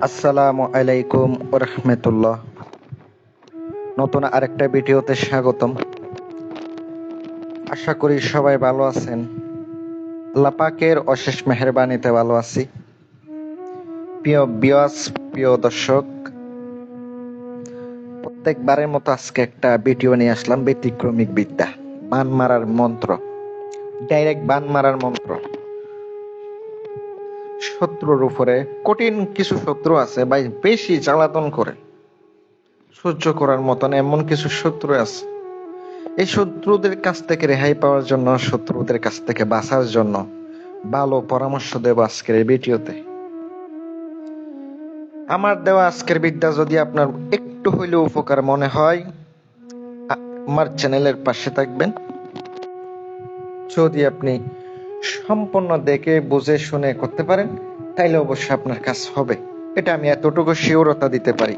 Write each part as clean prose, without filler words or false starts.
আসসালামু আলাইকুম ওরহমতুল্লাহ। নতুন আরেকটা ভিডিওতে স্বাগতম। আশা করি সবাই ভালো আছেন। আল্লাহ পাকের অশেষ মেহেরবানিতে ভালো আছি। প্রিয় ভিউয়ার্স, প্রিয় দর্শক, প্রত্যেকবারের মতো আজকে একটা ভিডিও নিয়ে আসলাম। ব্যতিক্রমিক বিদ্যা, বান মারার মন্ত্র, ডাইরেক্ট বান মারার মন্ত্র। শত্রুর উপরে কঠিন কিছু শত্রু আছে ভাই, বেশি জ্বালাতন করে, সহ্য করার মতন এমন কিছু শত্রু আছে। এই শত্রুদের কাছ থেকে রেহাই পাওয়ার জন্য, শত্রুদের কাছ থেকে বাঁচার জন্য ভালো পরামর্শ দেব আজকের এই ভিডিওতে। আমার দেওয়া আজকের বিদ্যা যদি আপনার একটু হইলেও উপকার মনে হয়, আমার চ্যানেলের পাশে থাকবেন। যদি আপনি সম্পূর্ণ দেখে বুঝে শুনে করতে পারেন, তাইলে অবশ্যই আপনার কাজ হবে, এটা আমি এতটুকু শিওরতা দিতে পারি।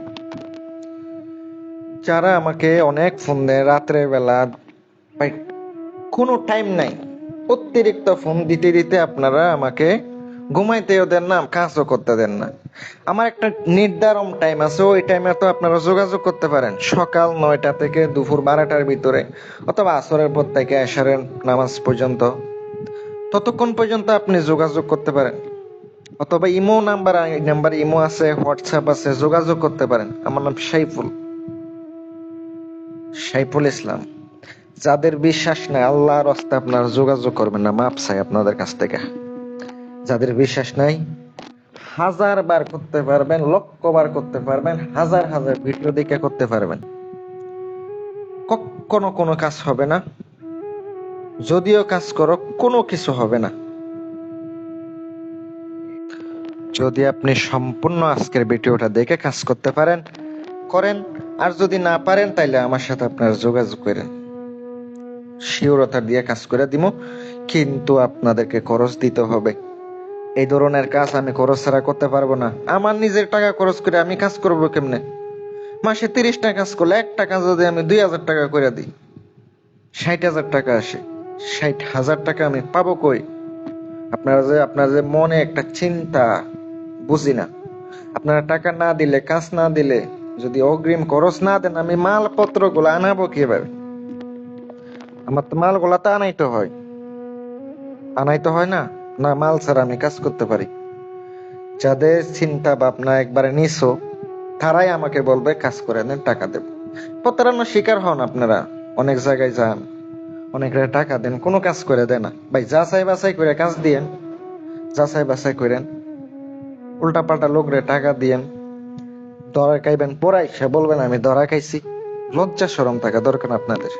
যারা আমাকে অনেক ফোন দেয় রাত্রের বেলা, ভাই কোনো টাইম নাই, অতিরিক্ত ফোন দিতে দিতে আপনারা আমাকে ঘুমাইতেও দেন না, কাজও করতে দেন না। আমার একটা নির্ধারণ টাইম আছে, ওই টাইমে তো আপনারা যোগাযোগ করতে পারেন, সকাল 9টা থেকে দুপুর 12টার ভিতরে, অথবা আসরের পর থেকে এশারের নামাজ পর্যন্ত। ততক্ষণ পর্যন্ত আপনি যোগাযোগ করতে পারেন, অথবা ইমো নাম্বার ইমো আছে, হোয়াটসঅ্যাপ আছে, যোগাযোগ করতে পারেন। আমার নাম সাইফুল ইসলাম। যাদের বিশ্বাস নাই, আল্লাহর রাস্তে আপনারা যোগাযোগ করবেন না, মাপ চাই আপনাদের কাছ থেকে। যাদের বিশ্বাস নাই, 1000 বার করতে পারবেন, লক্ষ বার করতে পারবেন, হাজার হাজার ভিডিও দেখে করতে পারবেন, কখনো কোনো কাজ হবে না। যদিও কাজ করো, কোনো কিছু হবে না। যদি আপনি সম্পূর্ণ আজকের ভিডিওটা দেখে কাজ করতে পারেন, করেন। আর যদি না পারেন, তাইলে আমার সাথে আপনারা যোগাযোগ করেন, শিওরতা দিয়ে কাজ করে দিব। কিন্তু আপনাদেরকে খরচ দিতে হবে। এই ধরনের কাজ আমি খরচ ছাড়া করতে পারবো না। আমার নিজের টাকা খরচ করে আমি কাজ করবো কেমনে? মাসে 30টা কাজ করলে 1 টাকা যদি আমি 2000 টাকা করে দিই, 60,000 টাকা আসে। 60,000 টাকা আমি পাবো কই? আপনার যে মনে একটা চিন্তা, বুঝি না। আপনারা টাকা না দিলে, কাজ না দিলে, যদি অগ্রিম খরচ না দেন, আমি মালপত্র গুলো আনাবো কিভাবে? আমার তো মালগুলা তো আনাইতে হয় না। না, মাল ছাড়া আমি কাজ করতে পারি। যাদের চিন্তা ভাবনা একবারে নিছো, তারাই আমাকে বলবে কাজ করে দেন, টাকা দেব। প্রতারণার শিকার হন আপনারা, অনেক জায়গায় যান, অনেকরা টাকা দেন, কোনো কাজ করে দেয় না। ভাই যাচাই বাছাই করে কাজ দিয়েন, যাচাই বাছাই করেন। উল্টা পাল্টা লোকরে টাকা দিয়েন, ধরা খাইবেন, পড়াই সে বলবেন আমি ধরা খাইছি। লজ্জা শরম থাকা দরকার আপনাদের।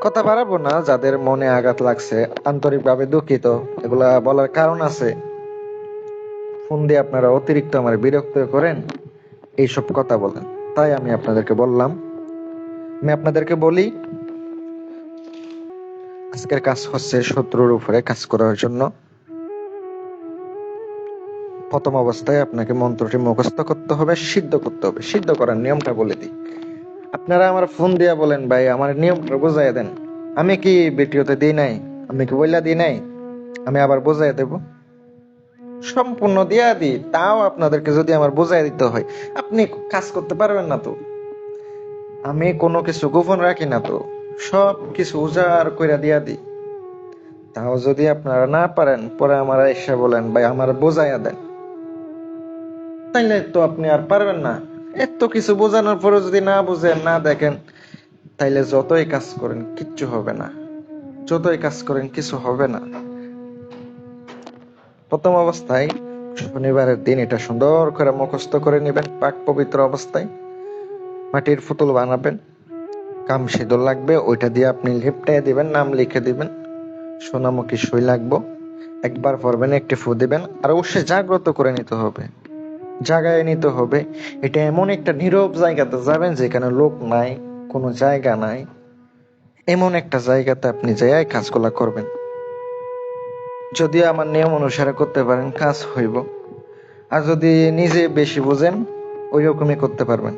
কথা বাড়াবো না, যাদের মনে আঘাত লাগছে আন্তরিকভাবে দুঃখিত, এগুলা বলার কারণ আছে। ফোন দিয়ে আপনারা অতিরিক্ত আমার বিরক্ত করেন, এইসব কথা বলেন, তাই আমি আপনাদেরকে বললাম। আমি আপনাদেরকে বলি, আজকের কাজ হচ্ছে শত্রুর উপরে কাজ করার জন্য। প্রথম অবস্থায় আপনাকে মন্ত্রটি মুখস্থ করতে হবে, সিদ্ধ করতে হবে। সিদ্ধ করার নিয়মটা বলে দিই। আপনারা আমার ফোন দিয়া বলেন ভাই আমার নিয়মটা বুঝাই দেন। আমি কি ভিডিওতে দিই নাই? আমি কি বইলা দিই নাই? আমি আবার বুঝাই দেব, সম্পূর্ণ দিয়া দিই। তাও আপনাদেরকে যদি আমার বুঝাই দিতে হয়, আপনি কাজ করতে পারবেন না তো। আমি কোনো কিছু গোপন রাখি না তো, সব কিছু উজাড় কইরা দিয়া দিই। তাও যদি আপনারা না পারেন, পরে আমার এসে বলেন ভাই আমার বোঝাইয়া দেন, তাইলে তো আপনি আর পারবেন না। এত কিছু বোঝানোর পরে যদি না বুঝেন, না দেখেন, তাইলে যতই কাজ করেন কিচ্ছু হবে না। যতই কাজ করেন কিছু হবে না। প্রথম অবস্থায় শনিবারের দিন এটা সুন্দর করে মুখস্থ করে নেবেন, পাক পবিত্র অবস্থায়। মাটির পুতুল বানাবেন, কাম সিঁদুর লাগবে, ওইটা দিয়ে আপনি লিপটাই দিবেন, নাম লিখে দিবেন। সোনামুখী সই লাগবো, একবার পড়বেন, একটি ফু দিবেন। আর অবশ্যই জাগ্রত করে নিতে হবে, জাগায় নিতে হবে। এটা এমন একটা নীরব জায়গাতে যাবেন যেখানে লোক নাই, কোনো জায়গা নাই। এমন একটা জায়গাতে আপনি যাই কাজগুলা করবেন। যদিও আমার নিয়ম অনুসারে করতে পারেন, কাজ হইব। আর যদি নিজে বেশি বুঝেন, ওই রকমই করতে পারবেন।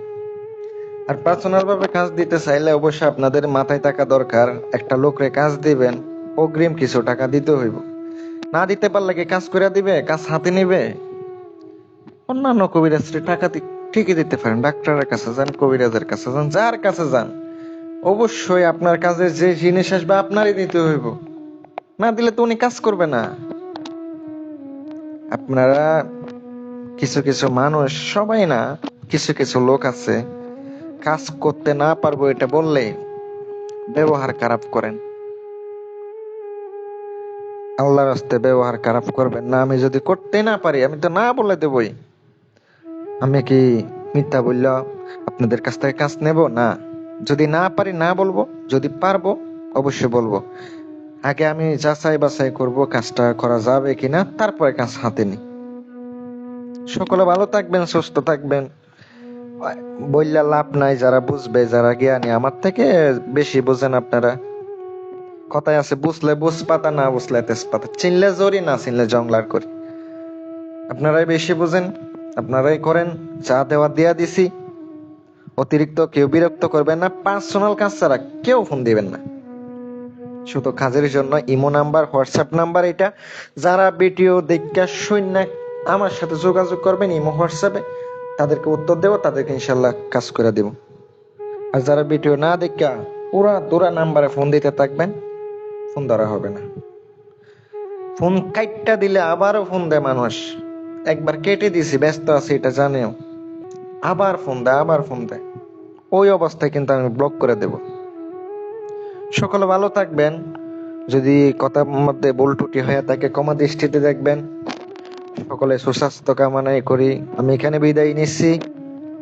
আর পার্সোনাল ভাবে কাজ দিতে চাইলে অবশ্যই আপনাদের মাথায় থাকা দরকার, একটা লোকরে কাজ দিবেন, অগ্রিম কিছু টাকা দিতে হইব। না দিতে পারলে কি কাজ করে দিবে? কাজ হাতে নিবে? অন্যান্য কবিরাজের টাকা ঠিকই দিতে পারেন, ডাক্তারের কাছে যান, কবিরাজের কাছে যান, যার কাছে যান, অবশ্যই আপনার কাছে যে জিনিস আসবে আপনারই দিতে হইব, না দিলে তো উনি কাজ করবে না। আপনারা কিছু কিছু মানুষ, সবাই না, কিছু কিছু লোক আছে কাজ করতে না পারবো এটা বললে ব্যবহার খারাপ করেন। আল্লাহর রাস্তে ব্যবহার খারাপ করবেন না। আমি যদি করতে না পারি আমি তো না বলে দেবই। আমি কি মিথ্যা বলল আপনাদের কাছ থেকে কাজ নেব? না। যদি না পারি না বলবো, যদি পারবো অবশ্যই বলবো। আগে আমি যাচাই বাছাই করব কাজটা করা যাবে কিনা, তারপরে কাজ হাতে নিই। সকলে ভালো থাকবেন, সুস্থ থাকবেন। বললে লাভ নাই, যারা বুঝবে, যারা জ্ঞানী, আমার থেকে বেশি বুঝেন আপনারা। কথায় আছে, বুঝলে বুঝ পাতা, না বুঝলে তেজপাতা, চিনলে জরি, না চিনলে জংলার করি। আপনারাই বেশি বুঝেন, আপনারাই করেন। যা দেওয়া দিয়া দিছি। অতিরিক্ত কেউ বিরক্ত করবেন না। পার্সোনাল কাজ ছাড়া কেউ ফোন দিবেন না। শুধু কাজের জন্য ইমো নাম্বার, হোয়াটসঅ্যাপ নাম্বার এটা। যারা ভিডিও দেখা শূন্য আমার সাথে যোগাযোগ করবেন ইমো হোয়াটসঅ্যাপে, তাদেরকে উত্তর দেবো, তাদেরকে ইনশাল্লাহ কাজ করে দেব। আর যারা ভিডিও না দেখা পুরা দুরা নাম্বারে ফোন দিতে থাকবেন, ফোন ধরা হবে না। ফোন কাইটটা দিলে আবারও ফোন দেয় মানুষ। একবার কেটে দিছি, ব্যস্ত আছি এটা জানেও, আবার ফোন দেয়, আবার ফোন দেয়। ওই অবস্থায় কিন্তু আমি ব্লক করে দেব। সকলে ভালো থাকবেন। যদি কথার মধ্যে ভুল ত্রুটি হয়ে থাকে ক্ষমা দৃষ্টিতে দেখবেন। সকলে সুস্বাস্থ্য কামনাই করি। আমি এখানে বিদায় নিচ্ছি।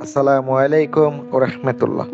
আসসালামু আলাইকুম ওয়া রাহমাতুল্লাহ।